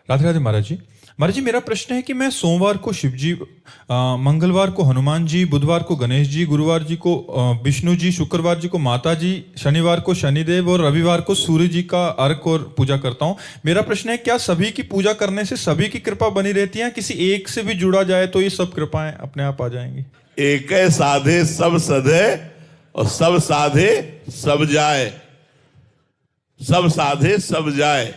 राधे राधे महाराज जी। महाराज जी, मेरा प्रश्न है कि मैं सोमवार को शिव जी, मंगलवार को हनुमान जी, बुधवार को गणेश जी, गुरुवार जी को विष्णु जी, शुक्रवार जी को माता जी, शनिवार को शनिदेव और रविवार को सूर्य जी का अर्घ और पूजा करता हूँ। मेरा प्रश्न है, क्या सभी की पूजा करने से सभी की कृपा बनी रहती है? किसी एक से भी जुड़ा जाए तो ये सब कृपाएं अपने आप आ जाएंगी? एक साधे सब सधे और सब साधे सब जाए। सब साधे सब जाए।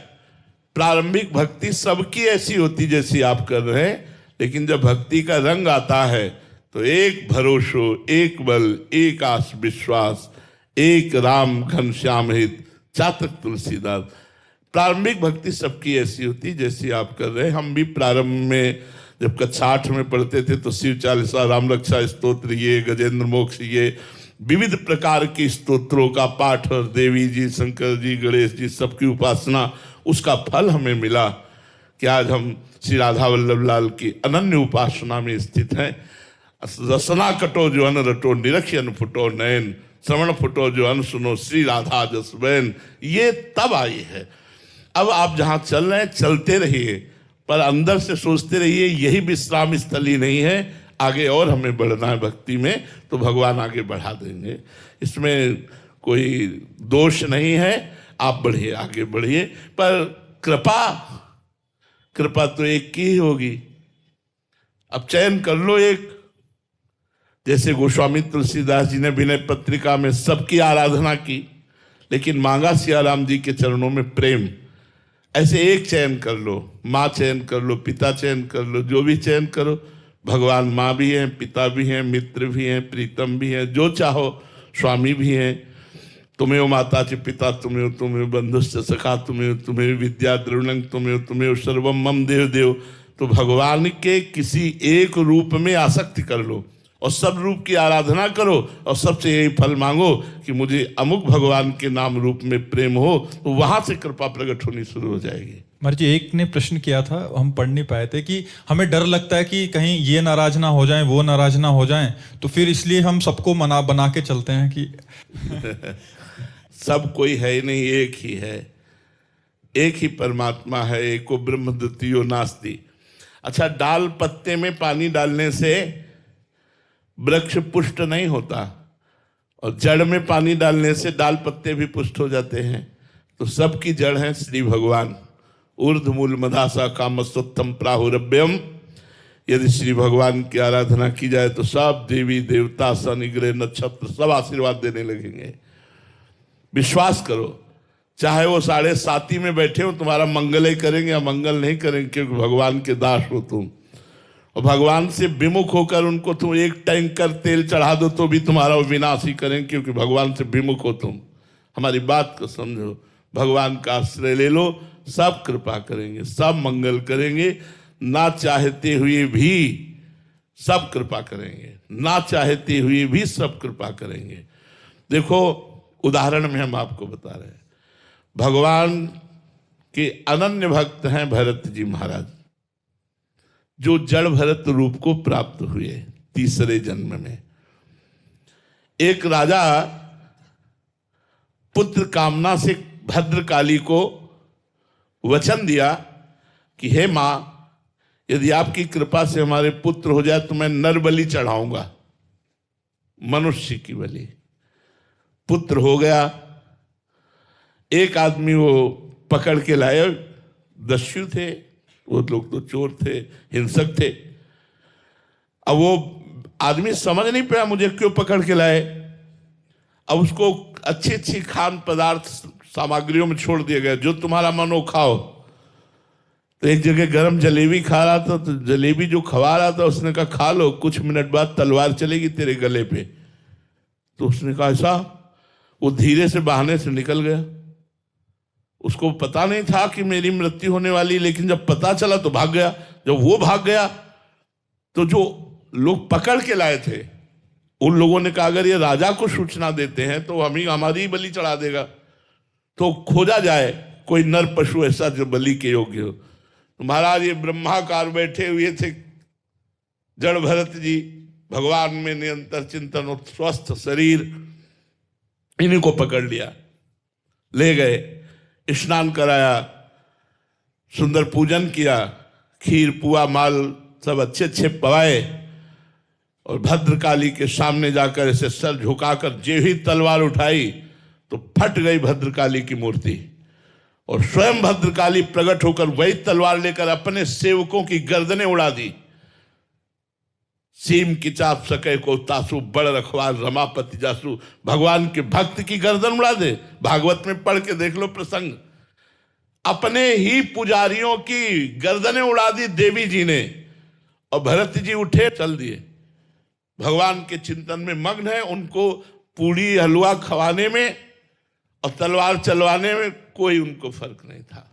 प्रारंभिक भक्ति सबकी ऐसी होती जैसी आप कर रहे हैं, लेकिन जब भक्ति का रंग आता है तो एक भरोसो, एक बल, एक आस विश्वास, एक राम घनश्याम हित चातक तुलसीदास। प्रारंभिक भक्ति सबकी ऐसी होती जैसी आप कर रहे हैं। हम भी प्रारंभ में जब कक्षा 8 में पढ़ते थे तो शिव चालीसा, राम रक्षा स्तोत्र, ये गजेंद्र मोक्ष, ये विविध प्रकार के स्तोत्रों का पाठ और देवी जी, शंकर जी, गणेश जी सबकी उपासना, उसका फल हमें मिला कि आज हम श्री राधा वल्लभ लाल की अनन्य उपासना में स्थित हैं। रसना कटो जो अन रटो, निरखी अन फुटो नयन, श्रवण फुटो जो अन सुनो, श्री राधा जस बैन। ये तब आई है। अब आप जहां चल रहे हैं चलते रहिए, पर अंदर से सोचते रहिए यही विश्राम स्थली नहीं है, आगे और हमें बढ़ना है भक्ति में, तो भगवान आगे बढ़ा देंगे। इसमें कोई दोष नहीं है। आप बढ़िए, आगे बढ़िए, पर कृपा तो एक की ही होगी। अब चयन कर लो एक। जैसे गोस्वामी तुलसीदास जी ने विनय पत्रिका में सबकी आराधना की, लेकिन मांगा सियाराम जी के चरणों में प्रेम। ऐसे एक चयन कर लो, माँ चयन कर लो, पिता चयन कर लो, जो भी चयन करो। भगवान माँ भी हैं, पिता भी हैं, मित्र भी हैं, प्रीतम भी हैं, जो चाहो, स्वामी भी हैं। तुम्हें माता च पिता, तुम्हें बंधुश्च सखा, तुम्हें विद्या द्रविणं, तुम्हें सर्वम मम देव देव। तो भगवान के किसी एक रूप में आसक्ति कर लो और सब रूप की आराधना करो और सबसे यही फल मांगो कि मुझे अमुक भगवान के नाम रूप में प्रेम हो, तो वहां से कृपा प्रकट होनी शुरू हो जाएगी। महाराज जी, एक ने प्रश्न किया था, हम पढ़ नहीं पाए थे, कि हमें डर लगता है कि कहीं ये नाराज ना हो जाएं, वो नाराज ना हो जाएं, तो फिर इसलिए हम सबको बना के चलते हैं कि सब कोई है ही नहीं, एक ही है, एक ही परमात्मा है, एको ब्रह्म द्वितीयो नास्ति। अच्छा, डाल पत्ते में पानी डालने से वृक्ष पुष्ट नहीं होता, और जड़ में पानी डालने से डाल पत्ते भी पुष्ट हो जाते हैं। तो सबकी जड़ है श्री भगवान। ऊर्ध्वमूल मदासा कामस्तोत्तम प्राहुरभ्यम। यदि श्री भगवान की आराधना की जाए तो सब देवी देवता, शनि ग्रह नक्षत्र सब आशीर्वाद देने लगेंगे। विश्वास करो, चाहे वो 7.5 में बैठे हो, तुम्हारा मंगल ही करेंगे या मंगल नहीं करेंगे, क्योंकि भगवान के दास हो तुम। और भगवान से विमुख होकर उनको तुम एक टैंकर तेल चढ़ा दो तो भी तुम्हारा विनाश ही करेंगे, क्योंकि भगवान से विमुख हो तुम। हमारी बात को समझो, भगवान का आश्रय ले लो, सब कृपा करेंगे, सब मंगल करेंगे। ना चाहते हुए भी सब कृपा करेंगे, ना चाहते हुए भी सब कृपा करेंगे। देखो, उदाहरण में हम आपको बता रहे हैं, भगवान के अनन्य भक्त हैं भरत जी महाराज, जो जड़ भरत रूप को प्राप्त हुए 3रे जन्म में। एक राजा पुत्र कामना से भद्रकाली को वचन दिया कि हे मां, यदि आपकी कृपा से हमारे पुत्र हो जाए तो मैं नर बलि चढ़ाऊंगा, मनुष्य की बलि। पुत्र हो गया। एक आदमी वो पकड़ के लाए, दस्यु थे वो लोग, तो चोर थे, हिंसक थे। अब वो आदमी समझ नहीं पाया मुझे क्यों पकड़ के लाए। अब उसको अच्छी अच्छी खान पदार्थ सामग्रियों में छोड़ दिया गया, जो तुम्हारा मन हो खाओ। तो एक जगह गरम जलेबी खा रहा था, तो जलेबी जो खवा रहा था उसने कहा खा लो, कुछ मिनट बाद तलवार चलेगी तेरे गले पे। तो उसने कहा ऐसा। वो धीरे से बहाने से निकल गया। उसको पता नहीं था कि मेरी मृत्यु होने वाली, लेकिन जब पता चला तो भाग गया। जब वो भाग गया तो जो लोग पकड़ के लाए थे उन लोगों ने कहा अगर ये राजा को सूचना देते हैं तो हमारी ही बलि चढ़ा देगा, तो खोजा जाए कोई नर पशु ऐसा जो बलि के योग्य हो। तो महाराज ये ब्रह्माकार बैठे हुए थे जड़ भरत जी, भगवान में निरंतर चिंतन और स्वस्थ शरीर, इन्हीं को पकड़ लिया, ले गए, स्नान कराया, सुंदर पूजन किया, खीर पुआ माल सब अच्छे अच्छे पवाए, और भद्रकाली के सामने जाकर ऐसे सर झुकाकर जे ही तलवार उठाई तो फट गई भद्रकाली की मूर्ति, और स्वयं भद्रकाली प्रकट होकर वही तलवार लेकर अपने सेवकों की गर्दनें उड़ा दी। सीम की चाप सके को तासु, बड़ रखवार रमापति जासु। भगवान के भक्त की गर्दन उड़ा दे। भागवत में पढ़ के देख लो प्रसंग। अपने ही पुजारियों की गर्दनें उड़ा दी देवी जी ने, और भरत जी उठे चल दिए। भगवान के चिंतन में मग्न है, उनको पूड़ी हलवा खवाने में और तलवार चलवाने में कोई उनको फर्क नहीं था।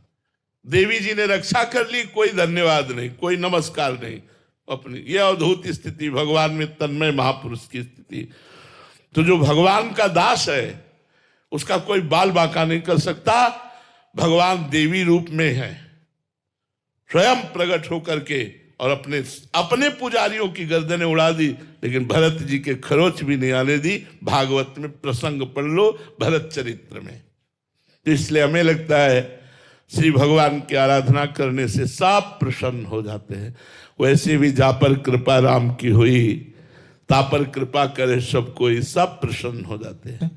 देवी जी ने रक्षा कर ली, कोई धन्यवाद नहीं, कोई नमस्कार नहीं। अपनी यह अद्भुत स्थिति, भगवान में तन्मय महापुरुष की स्थिति। तो जो भगवान का दास है उसका कोई बाल बांका नहीं कर सकता। भगवान देवी रूप में है, स्वयं प्रकट होकर के, और अपने पुजारियों की गर्दनें उड़ा दी, लेकिन भरत जी के खरोच भी नहीं आने दी। भागवत में प्रसंग पढ़ लो, भरत चरित्र में। तो इसलिए हमें लगता है श्री भगवान की आराधना करने से सब प्रसन्न हो जाते हैं। वैसे भी जा पर कृपा राम की हुई, ता पर कृपा करे सब कोई, सब प्रसन्न हो जाते हैं।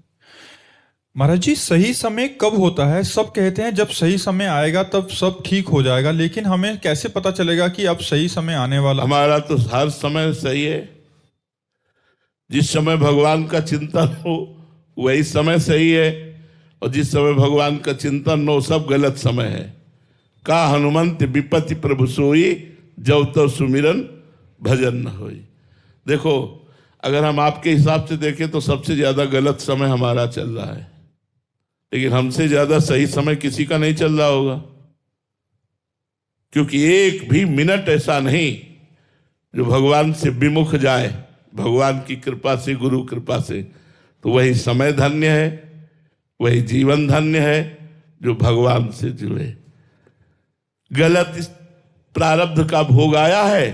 महाराज जी, सही समय कब होता है? सब कहते हैं जब सही समय आएगा तब सब ठीक हो जाएगा, लेकिन हमें कैसे पता चलेगा कि अब सही समय आने वाला? हमारा तो हर समय सही है। जिस समय भगवान का चिंतन हो वही समय सही है, और जिस समय भगवान का चिंतन हो सब गलत समय है। का हनुमंत विपत्ति प्रभु सोई, जब तो सुमिरन भजन न होई। देखो, अगर हम आपके हिसाब से देखें तो सबसे ज्यादा गलत समय हमारा चल रहा है, लेकिन हमसे ज्यादा सही समय किसी का नहीं चल रहा होगा। क्योंकि एक भी मिनट ऐसा नहीं जो भगवान से विमुख जाए, भगवान की कृपा से, गुरु कृपा से। तो वही समय धन्य है, वही जीवन धन्य है जो भगवान से जुड़े। गलत प्रारब्ध का भोग आया है,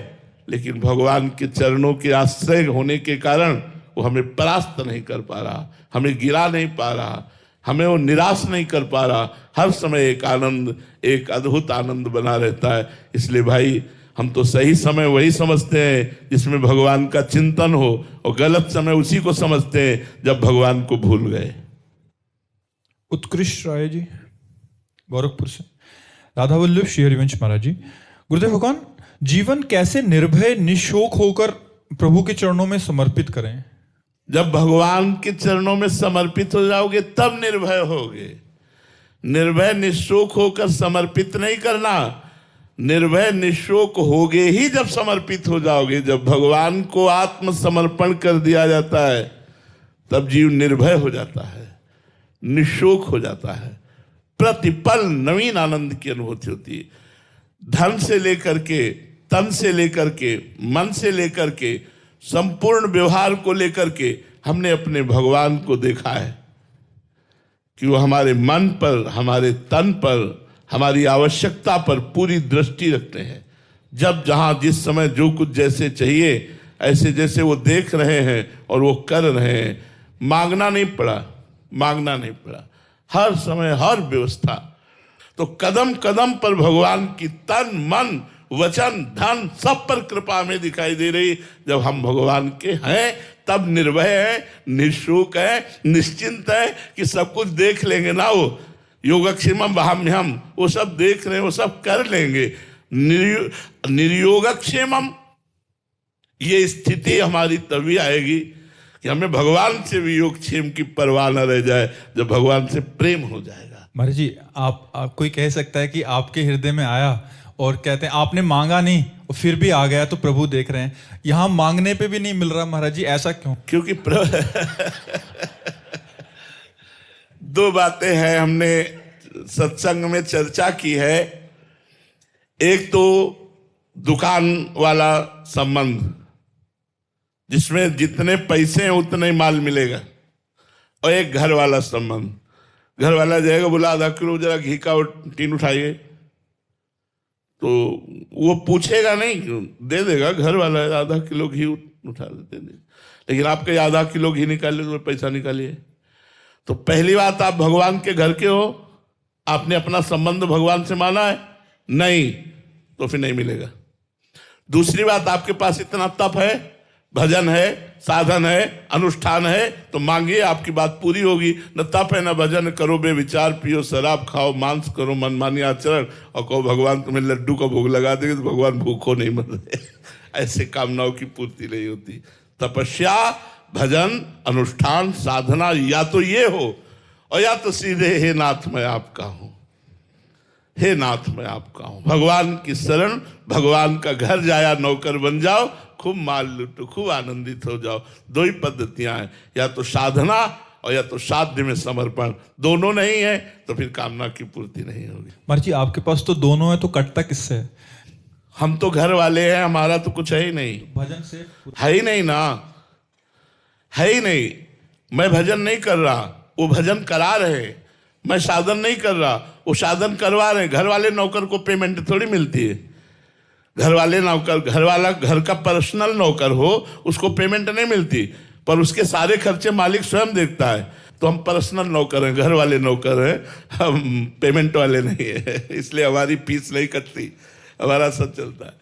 लेकिन भगवान के चरणों के आश्रय होने के कारण वो हमें परास्त नहीं कर पा रहा, हमें गिरा नहीं पा रहा, हमें वो निराश नहीं कर पा रहा। हर समय एक आनंद, एक अद्भुत आनंद बना रहता है। इसलिए भाई, हम तो सही समय वही समझते हैं जिसमें भगवान का चिंतन हो, और गलत समय उसी को समझते हैं जब भगवान को भूल गए। उत्कृष्ट राय जी, गोरखपुर से। राधा वल्लभ श्री हरिवंश महाराज जी, गुरुदेव भगवान, जीवन कैसे निर्भय निशोक होकर प्रभु के चरणों में समर्पित करें? जब भगवान के चरणों में समर्पित हो जाओगे तब निर्भय होगे। निर्भय निशोक होकर समर्पित नहीं करना, निर्भय निशोक होगे ही जब समर्पित हो जाओगे। जब भगवान को आत्मसमर्पण कर दिया जाता है तब जीव निर्भय हो जाता है, निशोक हो जाता है। प्रतिपल नवीन आनंद की अनुभूति होती है। धन से लेकर के, तन से लेकर के, मन से लेकर के, संपूर्ण व्यवहार को लेकर के हमने अपने भगवान को देखा है कि वो हमारे मन पर, हमारे तन पर, हमारी आवश्यकता पर पूरी दृष्टि रखते हैं। जब जहां जिस समय जो कुछ जैसे चाहिए ऐसे जैसे वो देख रहे हैं और वो कर रहे हैं। मांगना नहीं पड़ा, मांगना नहीं पड़ा, हर समय हर व्यवस्था। तो कदम कदम पर भगवान की तन मन वचन धन सब पर कृपा में दिखाई दे रही। जब हम भगवान के हैं तब निर्भय है, निशुक है, निश्चिंत है कि सब कुछ देख लेंगे ना। वो योगक्षेमम वहाम्यहम, वो सब देख रहे हैं, वो सब कर लेंगे। निर्योगक्षेमम, ये स्थिति हमारी तभी आएगी कि हमें भगवान से भी योगक्षेम की परवाह न रह जाए, जब भगवान से प्रेम हो जाएगा। महाराज जी, आप कोई कह सकता है कि आपके हृदय में आया और कहते हैं आपने मांगा नहीं और फिर भी आ गया, तो प्रभु देख रहे हैं। यहां मांगने पे भी नहीं मिल रहा महाराज जी, ऐसा क्यों? क्योंकि दो बातें हैं, हमने सत्संग में चर्चा की है। एक तो दुकान वाला संबंध जिसमें जितने पैसे हैं उतने माल मिलेगा, और एक घर वाला संबंध। घर वाला जाएगा, बोला आधा किलो जरा घी का टीन उठाइए, तो वो पूछेगा नहीं, दे देगा। घर वाला है, आधा किलो घी उठा देते। लेकिन आपके आधा किलो घी निकालिए तो पैसा निकालिए। तो पहली बात, आप भगवान के घर के हो, आपने अपना संबंध भगवान से माना है, नहीं तो फिर नहीं मिलेगा। दूसरी बात, आपके पास इतना तप है, भजन है, साधन है, अनुष्ठान है, तो मांगिए, आपकी बात पूरी होगी। न तप है न भजन, करो बेविचार, पियो शराब, खाओ मांस, करो मनमानी आचरण और कहो भगवान तुम्हें लड्डू का भोग लगा देंगे, तो भगवान भूखो नहीं मर रहे। ऐसे कामनाओं की पूर्ति नहीं होती। तपस्या, भजन, अनुष्ठान, साधना, या तो ये हो और या तो सीधे हे नाथ मैं आपका हूं, हे नाथ मैं आपका हूं। भगवान की शरण, भगवान का घर जाया नौकर बन जाओ, खूब माल लूटो, खूब आनंदित हो जाओ। दो ही पद्धतियां हैं, या तो साधना और या तो साध्य में समर्पण। दोनों नहीं है तो फिर कामना की पूर्ति नहीं होगी। महाराज जी आपके पास तो दोनों है, तो कटता किससे है? हम तो घर वाले हैं, हमारा तो कुछ है ही नहीं। भजन से है ही नहीं ना, है ही नहीं। मैं भजन नहीं कर रहा, वो भजन करा रहे। मैं साधन नहीं कर रहा, वो साधन करवा रहे। घर वाले नौकर को पेमेंट थोड़ी मिलती है। घर वाले नौकर, घर वाला घर का पर्सनल नौकर हो, उसको पेमेंट नहीं मिलती, पर उसके सारे खर्चे मालिक स्वयं देखता है। तो हम पर्सनल नौकर हैं, घर वाले नौकर हैं, हम पेमेंट वाले नहीं है, इसलिए हमारी फीस नहीं कटती, हमारा सब चलता है।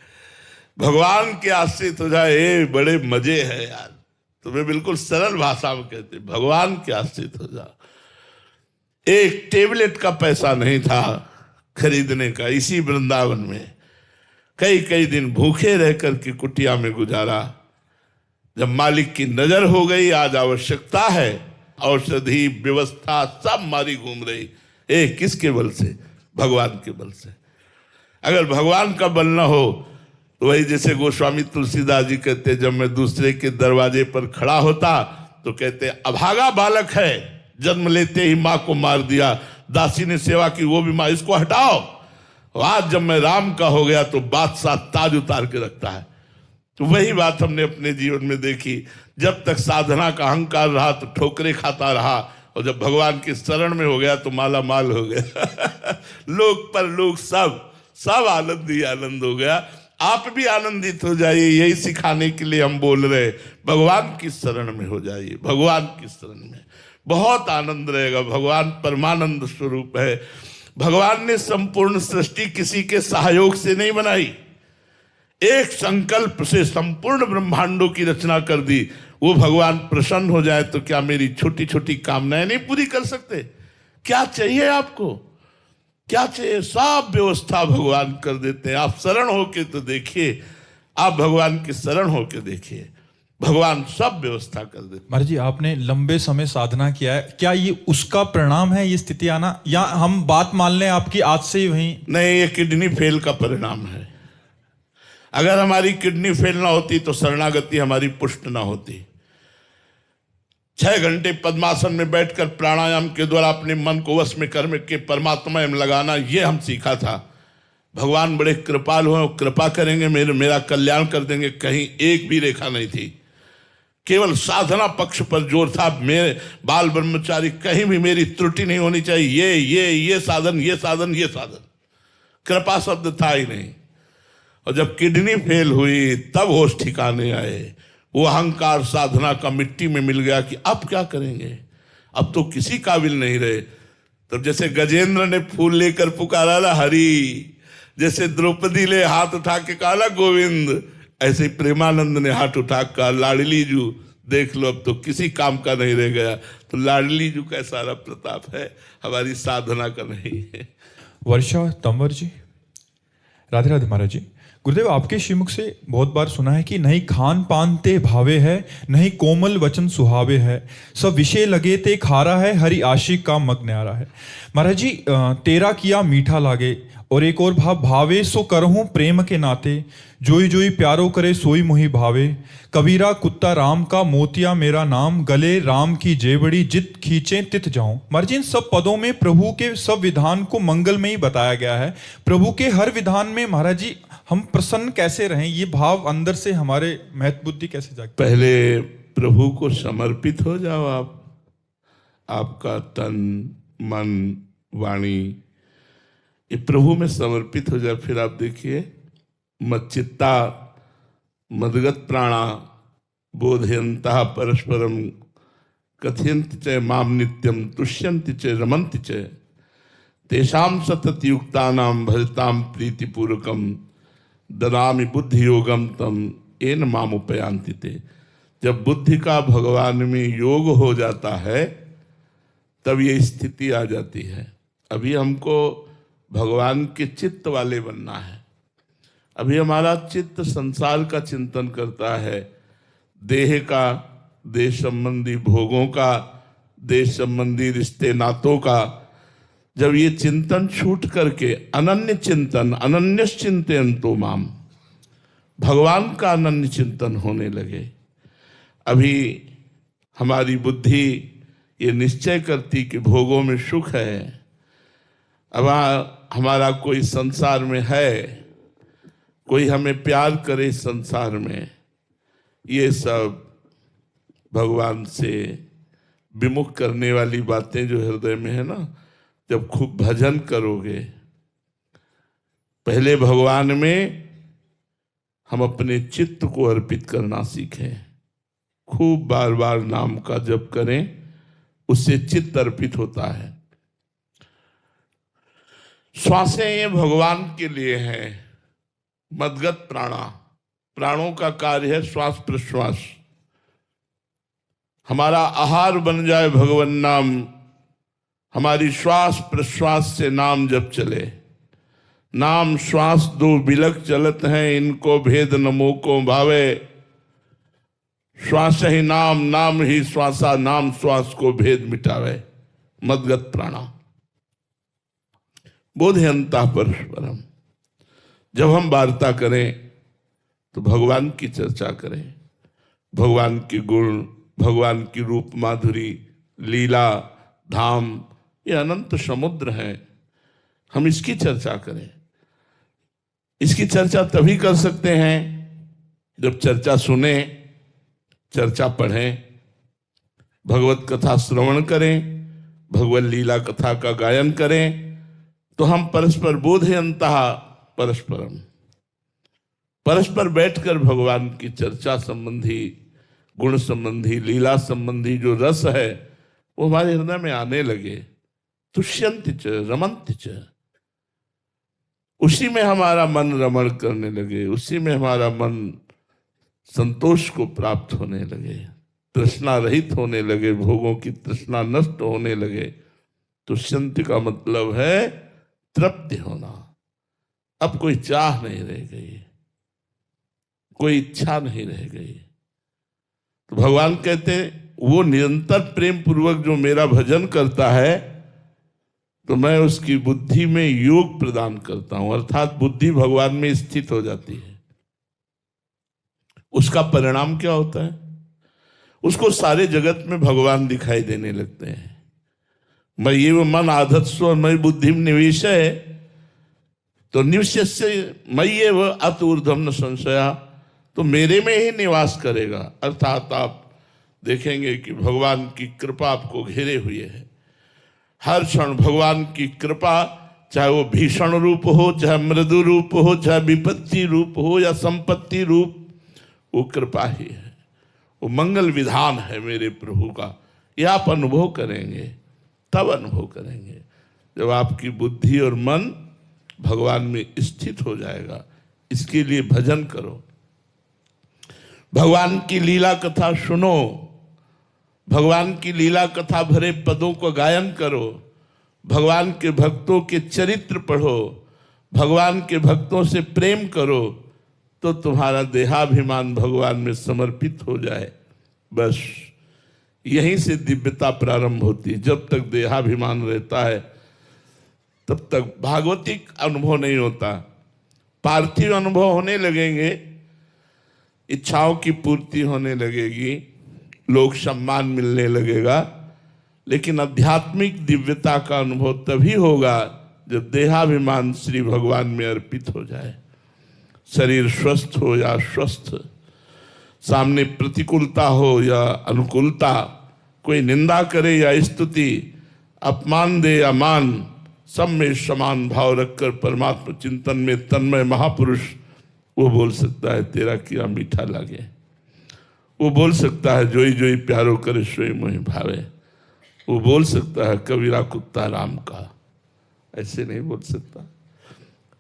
भगवान के आश्रित हो जाए, बड़े मजे है यार। तुम्हें बिल्कुल सरल भाषा में कहते, भगवान के आश्रित हो जाओ। एक टेबलेट का पैसा नहीं था खरीदने का, इसी वृंदावन में कई कई दिन भूखे रहकर के कुटिया में गुजारा। जब मालिक की नजर हो गई, आज आवश्यकता है, औषधि व्यवस्था सब मारी घूम रही। किसके बल से? भगवान के बल से। अगर भगवान का बल न हो तो वही जैसे गोस्वामी तुलसीदास जी कहते, जब मैं दूसरे के दरवाजे पर खड़ा होता तो कहते अभागा बालक है, जन्म लेते ही माँ को मार दिया, दासी ने सेवा की वो भी माँ, इसको हटाओ। आज जब मैं राम का हो गया तो बादशाह ताज उतार के रखता है। तो वही बात हमने अपने जीवन में देखी। जब तक साधना का अहंकार रहा तो ठोकरे खाता रहा, और जब भगवान की शरण में हो गया तो माला माल हो गया। लोग पर लोग सब आनंद ही आनंद हो गया। आप भी आनंदित हो जाइए, यही सिखाने के लिए हम बोल रहे। भगवान की शरण में हो जाइए, भगवान की शरण में बहुत आनंद रहेगा। भगवान परमानंद स्वरूप है। भगवान ने संपूर्ण सृष्टि किसी के सहयोग से नहीं बनाई, एक संकल्प से संपूर्ण ब्रह्मांडों की रचना कर दी। वो भगवान प्रसन्न हो जाए तो क्या मेरी छोटी छोटी कामनाएं नहीं पूरी कर सकते? क्या चाहिए आपको, क्या चाहिए? सब व्यवस्था भगवान कर देते हैं। आप शरण होके तो देखिए, आप भगवान की शरण होके देखिए, भगवान सब व्यवस्था कर देते। महाराज जी आपने लंबे समय साधना किया है, क्या ये उसका परिणाम है ये स्थिति आना, या हम बात मान लें आपकी आज से ही वहीं? नहीं, ये किडनी फेल का परिणाम है। अगर हमारी किडनी फेल ना होती तो शरणागति हमारी पुष्ट ना होती। 6 घंटे पद्मासन में बैठकर प्राणायाम के द्वारा अपने मन को वश में कर के परमात्मा में लगाना, ये हम सीखा था। भगवान बड़े कृपालु हैं, कृपा करेंगे, मेरा कल्याण कर देंगे। कहीं एक भी रेखा नहीं थी, केवल साधना पक्ष पर जोर था। मेरे बाल ब्रह्मचारी, कहीं भी मेरी त्रुटि नहीं होनी चाहिए। ये साधन, ये साधन, ये साधन, कृपा शब्द था ही नहीं। और जब किडनी फेल हुई तब होश ठिकाने आए। वो अहंकार साधना का मिट्टी में मिल गया कि अब क्या करेंगे, अब तो किसी काबिल नहीं रहे। तब जैसे गजेंद्र ने फूल लेकर पुकारा ना हरि, जैसे द्रौपदी ने हाथ उठा के कहा गोविंद, ऐसे प्रेमानंद ने हाथ उठा कर लाडली जू देख लो, अब तो किसी काम का नहीं रह गया। तो लाडली जू का सारा प्रताप है, हमारी साधना का नहीं है। वर्षा तंवर जी, राधे राधे। महाराज जी, गुरुदेव आपके श्रीमुख से बहुत बार सुना है कि नहीं खान पान ते भावे है, नहीं कोमल वचन सुहावे है, सब विषय लगे ते खारा है, हरि आशिक का मग न्यारा है। महाराज जी, तेरा किया मीठा लागे, और एक और भाव, भावे सो करहूं प्रेम के नाते, जोई जोई प्यारो करे सोई मोहि भावे, कबीरा कुत्ता राम का मोतिया मेरा नाम, गले राम की जेवड़ी जित खींचे तित जाऊं। महाराज जी, इन सब पदों में प्रभु के सब विधान को मंगल में ही बताया गया है। प्रभु के हर विधान में महाराज जी हम प्रसन्न कैसे रहें, ये भाव अंदर से हमारे महत्व बुद्धि कैसे जागे? पहले प्रभु को समर्पित हो जाओ आप। आपका तन मन वाणी ये प्रभु में समर्पित हो जाए, फिर आप देखिए मच्चित्ता मदगत प्राणा बोधयंता परस्परम कथयंत च माम नित्यम तुष्यंत च रमंत च तेषाम सतत युक्तानाम भजताम प्रीतिपूर्वकम ददामि बुद्धि योगम तम येन मामुपयांति ते। जब बुद्धि का भगवान में योग हो जाता है तब ये स्थिति आ जाती है। अभी हमको भगवान के चित्त वाले बनना है। अभी हमारा चित्त संसार का चिंतन करता है, देह का, देश संबंधी भोगों का, देश संबंधी रिश्ते नातों का। जब ये चिंतन छूट करके अनन्य चिंतन, अनन्यश्चिंतयन्तो माम, भगवान का अनन्य चिंतन होने लगे, अभी हमारी बुद्धि ये निश्चय करती कि भोगों में सुख है। अब हमारा कोई संसार में है, कोई हमें प्यार करे संसार में, ये सब भगवान से विमुख करने वाली बातें जो हृदय में है ना, जब खूब भजन करोगे, पहले भगवान में हम अपने चित्त को अर्पित करना सीखें। खूब बार बार नाम का जप करें, उससे चित्त अर्पित होता है। श्वासें ये भगवान के लिए हैं। मदगत प्राणा, प्राणों का कार्य है श्वास प्रश्वास। हमारा आहार बन जाए भगवान नाम, हमारी श्वास प्रश्वास से नाम जब चले। नाम श्वास दो बिलक चलत हैं, इनको भेद नमो को भावे। श्वास ही नाम, नाम ही श्वासा, नाम श्वास को भेद मिटावे। मदगत प्राणा बोधयंता परस्परम। जब हम वार्ता करें तो भगवान की चर्चा करें, भगवान के गुण, भगवान की रूप माधुरी, लीला, धाम, ये अनंत समुद्र हैं। हम इसकी चर्चा करें। इसकी चर्चा तभी कर सकते हैं जब चर्चा सुने, चर्चा पढ़ें, भगवत कथा श्रवण करें, भगवत लीला कथा का गायन करें, तो हम परस्पर बोधयन्तः परस्परम, परस्पर बैठकर भगवान की चर्चा संबंधी, गुण संबंधी, लीला संबंधी जो रस है वो हमारे हृदय में आने लगे। तुष्यन्ति च रमन्ति च, उसी में हमारा मन रमण करने लगे, उसी में हमारा मन संतोष को प्राप्त होने लगे, तृष्णा रहित होने लगे, भोगों की तृष्णा नष्ट होने लगे। तुष्यन्ति का मतलब है तृप्ति होना। अब कोई चाह नहीं रह गई, कोई इच्छा नहीं रह गई। तो भगवान कहते वो निरंतर प्रेम पूर्वक जो मेरा भजन करता है तो मैं उसकी बुद्धि में योग प्रदान करता हूं, अर्थात बुद्धि भगवान में स्थित हो जाती है। उसका परिणाम क्या होता है? उसको सारे जगत में भगवान दिखाई देने लगते हैं। मैं ये वो मन आधत स्व मई बुद्धि निवेश है, तो निवेश मई ये वो अत ऊर्ध्वम न संशया, तो मेरे में ही निवास करेगा। अर्थात आप देखेंगे कि भगवान की कृपा आपको घेरे हुए है। हर क्षण भगवान की कृपा, चाहे वो भीषण रूप हो, चाहे मृदु रूप हो, चाहे विपत्ति रूप हो या संपत्ति रूप, वो कृपा ही है, वो मंगल विधान है मेरे प्रभु का। यह आप अनुभव करेंगे, तब अनुभव करेंगे जब आपकी बुद्धि और मन भगवान में स्थित हो जाएगा। इसके लिए भजन करो, भगवान की लीला कथा सुनो, भगवान की लीला कथा भरे पदों को गायन करो, भगवान के भक्तों के चरित्र पढ़ो, भगवान के भक्तों से प्रेम करो, तो तुम्हारा देहाभिमान भगवान में समर्पित हो जाए। बस यहीं से दिव्यता प्रारंभ होती है। जब तक देहाभिमान रहता है तब तक भागवतिक अनुभव नहीं होता। पार्थिव अनुभव होने लगेंगे, इच्छाओं की पूर्ति होने लगेगी, लोक सम्मान मिलने लगेगा, लेकिन आध्यात्मिक दिव्यता का अनुभव तभी होगा जब देहाभिमान श्री भगवान में अर्पित हो जाए। शरीर स्वस्थ हो या अस्वस्थ, सामने प्रतिकूलता हो या अनुकूलता, कोई निंदा करे या स्तुति, अपमान दे या मान, सब में समान भाव रखकर परमात्मा चिंतन में तन्मय महापुरुष वो बोल सकता है तेरा किया मीठा लागे। वो बोल सकता है जोई जोई प्यारो करे सोई मोहि भावे। वो बोल सकता है कबीरा कुत्ता राम का। ऐसे नहीं बोल सकता,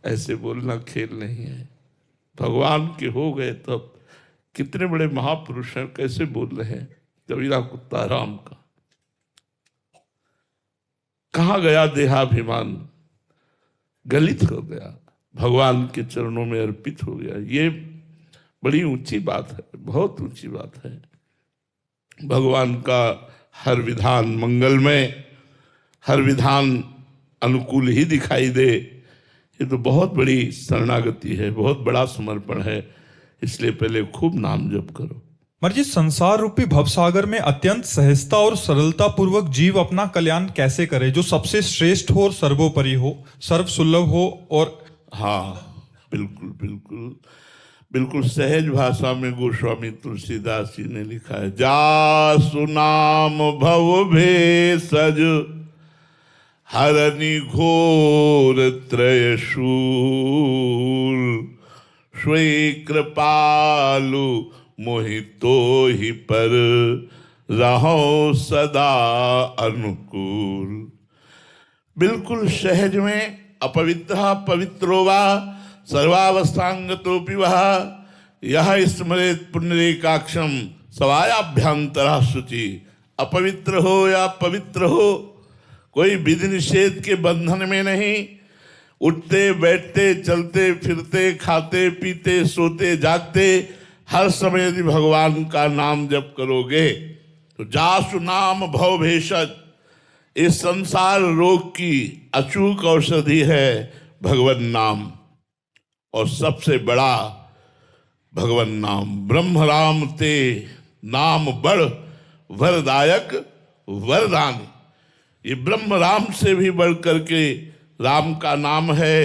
ऐसे बोलना खेल नहीं है। भगवान के हो गए तब कितने बड़े महापुरुष हैं, कैसे बोल रहे हैं। कबीरा कुत्ता राम का, कहाँ गया देहाभिमान, गलित हो गया, भगवान के चरणों में अर्पित हो गया। ये बड़ी ऊंची बात है, बहुत ऊंची बात है। भगवान का हर विधान मंगलमय, हर विधान अनुकूल ही दिखाई दे, ये तो बहुत बड़ी शरणागति है, बहुत बड़ा समर्पण है। इसलिए पहले खूब नाम जप करो। महाराज जी, संसार रूपी भवसागर में अत्यंत सहजता और सरलता पूर्वक जीव अपना कल्याण कैसे करे, जो सबसे श्रेष्ठ हो और सर्वोपरि हो, सर्व सुलभ हो। और हाँ, बिल्कुल बिल्कुल बिल्कुल सहज भाषा में गोस्वामी तुलसीदास जी ने लिखा है, जासु नाम भव भेषज हरनि घोर त्रयशूल, स्वे कृपालु मोहितो ही पर रहो सदा अनुकूल। बिल्कुल सहज में अपवित्र पवित्रो वा सर्वावस्थांगतोपि वह, यह स्मरेत पुण्डरीकाक्षम सवायाभ्यंतरा शुचि। अपवित्र हो या पवित्र हो, कोई विधि निषेध के बंधन में नहीं, उठते बैठते चलते फिरते खाते पीते सोते जागते हर समय यदि भगवान का नाम जप करोगे तो जासु नाम भव भेषज, इस संसार रोग की अचूक औषधि है भगवान नाम। और सबसे बड़ा भगवान नाम, ब्रह्म राम ते नाम बड़ वरदायक वरदान। ये ब्रह्म राम से भी बढ़ करके राम का नाम है।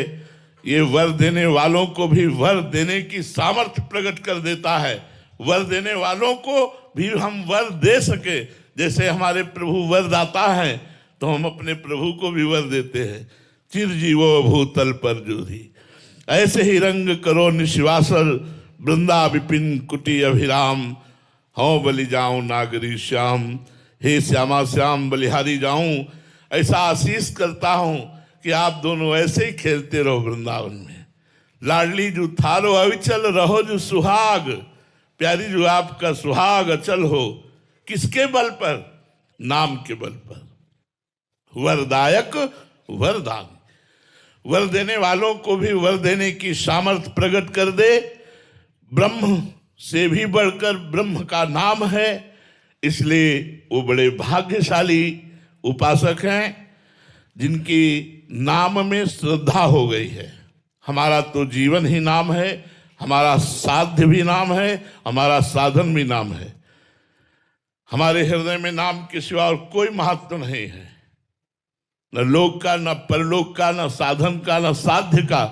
ये वर देने वालों को भी वर देने की सामर्थ्य प्रकट कर देता है। वर देने वालों को भी हम वर दे सके, जैसे हमारे प्रभु वरदाता हैं तो हम अपने प्रभु को भी वर देते हैं। चिरजीवो भूतल पर जोधी, ऐसे ही रंग करो निशिवासर, वृंदा विपिन कुटी अभिराम। हूँ बलि जाऊं नागरी श्याम, हे श्यामा श्याम बलिहारी जाऊं। ऐसा आशीष करता हूं कि आप दोनों ऐसे ही खेलते रहो वृंदावन में। लाडली जो थारो अविचल रहो जो सुहाग, प्यारी जो आपका सुहाग अचल हो। किसके बल पर? नाम के बल पर। वरदायक वरदान, वर देने वालों को भी वर देने की सामर्थ्य प्रकट कर दे। ब्रह्म से भी बढ़कर ब्रह्म का नाम है, इसलिए वो बड़े भाग्यशाली उपासक हैं जिनकी नाम में श्रद्धा हो गई है। हमारा तो जीवन ही नाम है, हमारा साध्य भी नाम है, हमारा साधन भी नाम है। हमारे हृदय में नाम के सिवा और कोई महत्व नहीं है, न लोक का, न परलोक का, न साधन का, न साध्य का।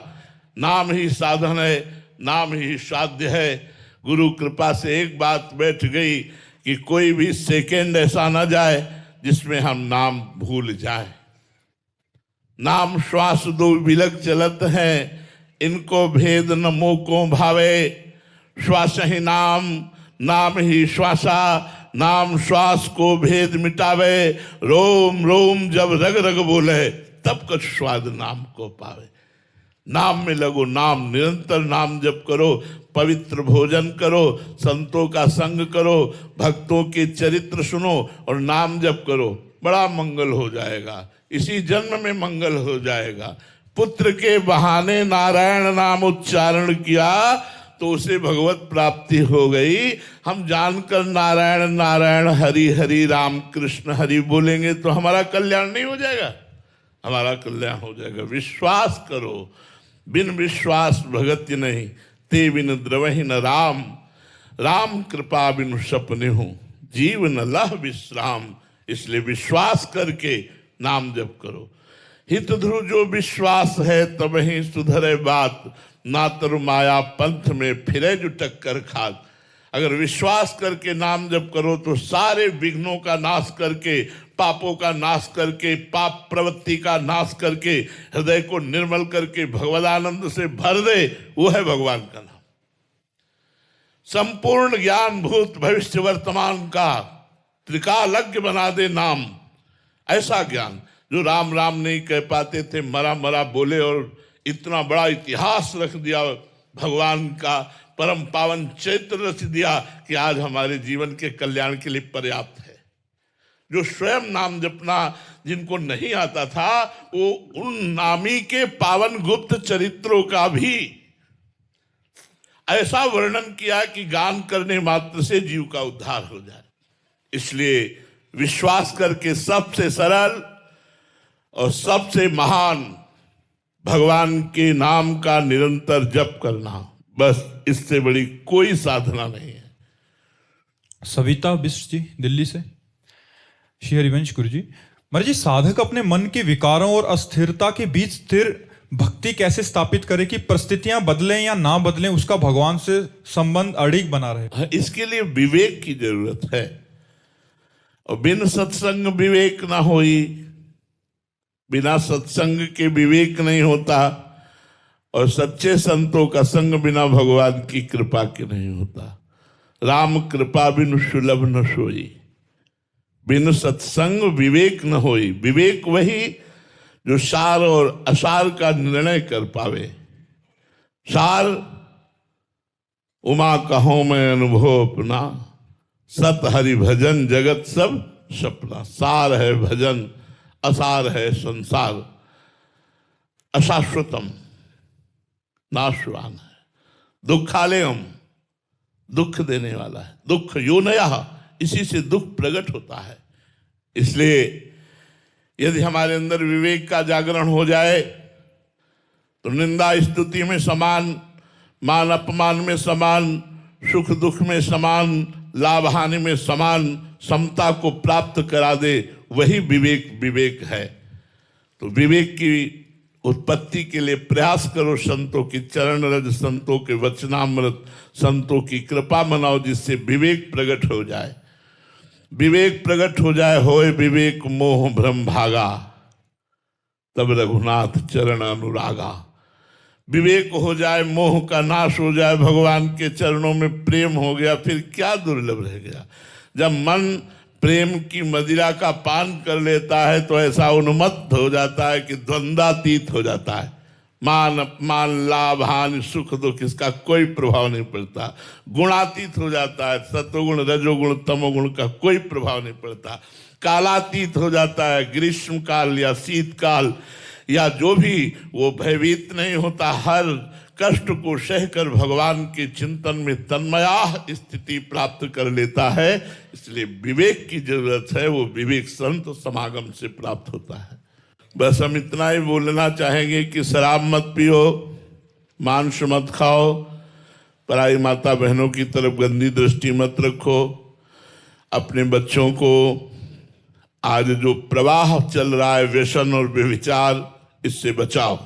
नाम ही साधन है, नाम ही साध्य है। गुरु कृपा से एक बात बैठ गई कि कोई भी सेकेंड ऐसा ना जाए जिसमें हम नाम भूल जाए। नाम श्वास दो बिलक चलत हैं, इनको भेद न मोको भावे। श्वास ही नाम, नाम ही श्वासा, नाम श्वास को भेद मिटावे। रोम रोम जब रग रग बोले, तब कुछ स्वाद नाम को पावे। नाम में लगो, नाम निरंतर नाम जप करो, पवित्र भोजन करो, संतों का संग करो, भक्तों के चरित्र सुनो और नाम जप करो। बड़ा मंगल हो जाएगा, इसी जन्म में मंगल हो जाएगा। पुत्र के बहाने नारायण नाम उच्चारण किया तो उसे भगवत प्राप्ति हो गई। हम जानकर नारायण नारायण हरि हरि राम कृष्ण हरि बोलेंगे तो हमारा कल्याण नहीं हो जाएगा? हमारा कल्याण हो जाएगा। विश्वास करो, बिन विश्वास भगत्य नहीं, ते बिन द्रवहि न राम। राम कृपा बिनु सपने हूँ, जीव न लह विश्राम। इसलिए विश्वास करके नाम जप करो। हित ध्रुव जो विश्वास है तब ही सुधरे बात, ना तरु माया पंथ में फिरे जो टक्कर खात। अगर विश्वास करके नाम जप करो तो सारे विघ्नों का नाश करके, पापों का नाश करके, पाप प्रवृत्ति का नाश करके, हृदय को निर्मल करके भगवदानंद से भर दे, वो है भगवान का नाम। संपूर्ण ज्ञान भूत भविष्य वर्तमान का त्रिकालज्ञ बना दे नाम। ऐसा ज्ञान जो राम राम नहीं कह पाते थे, मरा मरा बोले और इतना बड़ा इतिहास रख दिया भगवान का, परम पावन चैत्र रच दिया कि आज हमारे जीवन के कल्याण के लिए पर्याप्त है। जो स्वयं नाम जपना जिनको नहीं आता था, वो उन नामी के पावन गुप्त चरित्रों का भी ऐसा वर्णन किया कि गान करने मात्र से जीव का उद्धार हो जाए। इसलिए विश्वास करके सबसे सरल और सबसे महान भगवान के नाम का निरंतर जप करना, बस इससे बड़ी कोई साधना नहीं है। सविता बिष्ट जी दिल्ली से। श्री हरिवंश गुरु जी, महाराज जी, साधक अपने मन के विकारों और अस्थिरता के बीच स्थिर भक्ति कैसे स्थापित करे कि परिस्थितियां बदलें या ना बदलें, उसका भगवान से संबंध अड़िग बना रहे? इसके लिए विवेक की जरूरत है, और बिन सत्संग विवेक ना होई, बिना सत्संग के विवेक नहीं होता, और सच्चे संतों का संग बिना भगवान की कृपा के नहीं होता। राम कृपा बिनु सुलभ न सोई, बिन सत्संग विवेक न होई। विवेक वही जो सार और असार का निर्णय कर पावे। सार उमा कहो मैं अनुभव अपना, सत हरि भजन जगत सब सपना। सार है भजन, असार है संसार। अशाश्वतम, नाशवान है। दुखालयम, दुख देने वाला है। दुख योनया, इसी से दुख प्रकट होता है। इसलिए यदि हमारे अंदर विवेक का जागरण हो जाए तो निंदा स्तुति में समान, मान अपमान में समान, सुख दुख में समान, लाभ हानि में समान समता को प्राप्त करा दे, वही विवेक विवेक है। तो विवेक की उत्पत्ति के लिए प्रयास करो। संतों की चरण रज, संतों के वचनामृत, संतों की कृपा मनाओ, जिससे विवेक प्रकट हो जाए। विवेक प्रकट हो जाए, होए विवेक मोह भ्रम भागा, तब रघुनाथ चरण अनुरागा। विवेक हो जाए, मोह का नाश हो जाए, भगवान के चरणों में प्रेम हो गया, फिर क्या दुर्लभ रह गया। जब मन प्रेम की मदिरा का पान कर लेता है तो ऐसा उन्मत्त हो जाता है कि द्वंद्वातीत हो जाता है। मान अपमान, लाभ हानि, सुख दुख, इसका कोई प्रभाव नहीं पड़ता। गुणातीत हो जाता है, सत्वगुण रजोगुण तमोगुण का कोई प्रभाव नहीं पड़ता। कालातीत हो जाता है, ग्रीष्म काल या शीतकाल या जो भी, वो भयभीत नहीं होता। हर कष्ट को सहकर भगवान के चिंतन में तन्मया स्थिति प्राप्त कर लेता है। इसलिए विवेक की जरूरत है, वो विवेक संत समागम से प्राप्त होता है। बस हम इतना ही बोलना चाहेंगे कि शराब मत पियो, मांस मत खाओ, पराई माता बहनों की तरफ गंदी दृष्टि मत रखो। अपने बच्चों को आज जो प्रवाह चल रहा है व्यसन और व्यभिचार, इससे बचाओ।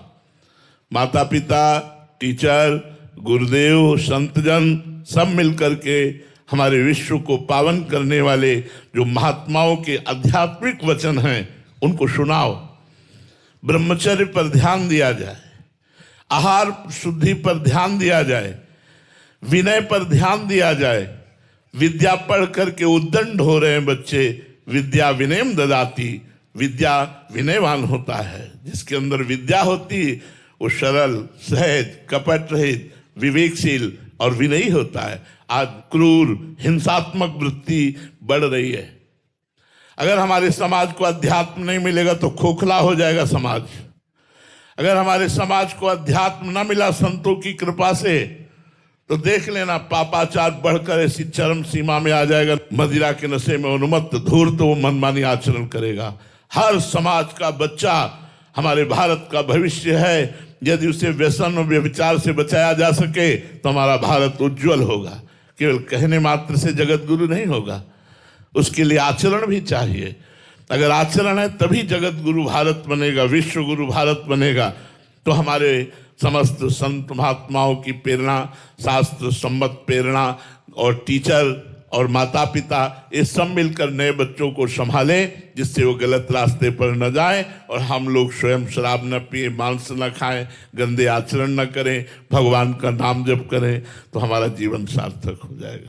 माता पिता, टीचर, गुरुदेव, संतजन सब मिलकर के हमारे विश्व को पावन करने वाले जो महात्माओं के आध्यात्मिक वचन हैं, उनको सुनाओ। ब्रह्मचर्य पर ध्यान दिया जाए, आहार शुद्धि पर ध्यान दिया जाए, विनय पर ध्यान दिया जाए। विद्या पढ़ करके उद्दंड हो रहे हैं बच्चे। विद्या विनयम ददाती, विद्या विनयवान होता है। जिसके अंदर विद्या होती वो सरल, सहज, कपट रहित, विवेकशील और विनयी होता है। आज क्रूर, हिंसात्मक वृत्ति बढ़ रही है। अगर हमारे समाज को अध्यात्म नहीं मिलेगा तो खोखला हो जाएगा समाज। अगर हमारे समाज को अध्यात्म न मिला संतों की कृपा से, तो देख लेना पापाचार बढ़कर ऐसी चरम सीमा में आ जाएगा। मदिरा के नशे में उन्मत्त धूर्त वो मनमानी आचरण करेगा। हर समाज का बच्चा हमारे भारत का भविष्य है। यदि उसे व्यसन और व्यभिचार से बचाया जा सके तो हमारा भारत उज्जवल होगा। केवल कहने मात्र से जगत गुरु नहीं होगा, उसके लिए आचरण भी चाहिए। अगर आचरण है तभी जगत गुरु भारत बनेगा, विश्व गुरु भारत बनेगा। तो हमारे समस्त संत महात्माओं की प्रेरणा, शास्त्र सम्मत प्रेरणा और टीचर और माता पिता ये सब मिलकर नए बच्चों को संभालें, जिससे वो गलत रास्ते पर न जाएं। और हम लोग स्वयं शराब न पिए, मांस न खाएं, गंदे आचरण न करें, भगवान का नाम जप करें, तो हमारा जीवन सार्थक हो जाएगा।